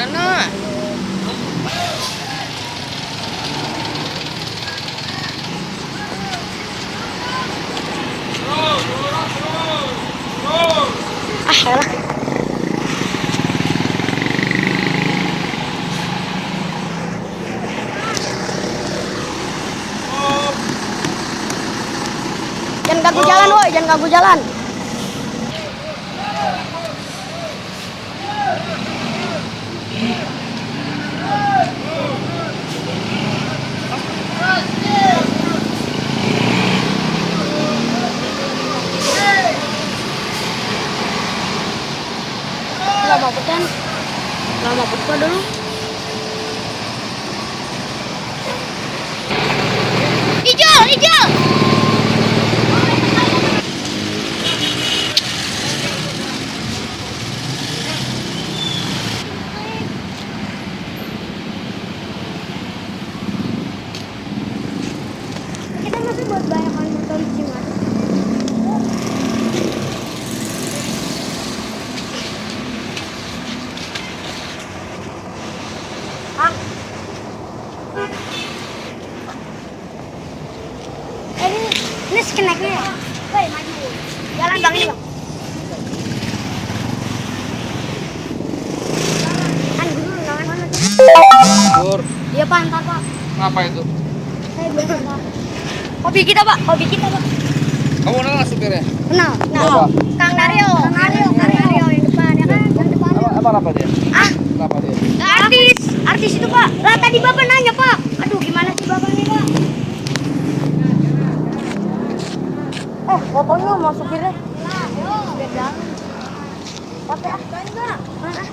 Nana. Ah, elah. Jangan ganggu jalan, woi, jangan ganggu jalan. Lama betul. Lama betul dulu. Hijau, hijau. Kita masih buat banyak orang nonton di sini, Mas. Ah. Ini skeneknya ya? Woi, maju. Jalan bang ini bang. Kan dulu jangan mana tuh? Dur. Iya pak, ntar pak. Ngapa itu? Saya biasa pak. Hobi kita pak, hobi kita pak. Kamu kenal nggak supirnya? Kenal. Siapa? Kang Dario. Kang Dario yang depan ya kan? Yang depan. Apa dia? Ah, Kenapa dia? artis. Artis itu pak. Lah tadi bapak nanya pak. Aduh gimana sih bapak nih pak? Fotonya mau supirnya. Nah, yo. Biar jalan. Tapi enggak. Mana?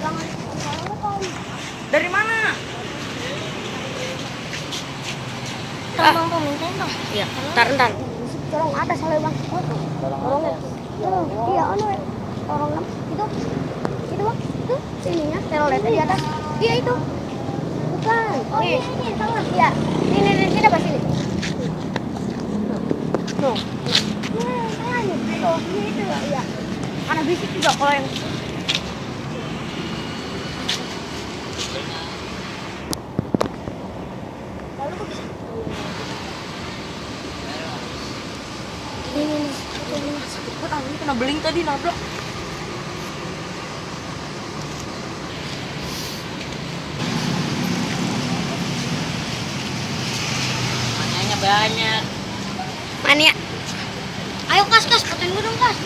Jangan. Dari mana? Bang, mintain bang. Iya. Ntar. Tolong atas oleh bang. Tolong ya. Iya, anu ya. Tolong itu. Itu bang. Itu sininya. Teroletnya di atas. Iya itu. Bukan. Oh nih. Ini salah. Iya. Sini apa sini? Tuh. Salah nih. Tuh. Ini itu ya. Iya. Anak bisik juga kalau yang lalu kok bisa ini sakit banget, ini kena beling tadi nabrak. Mananya banyak. Mania. Ayo kas, fotoin gue dong kas.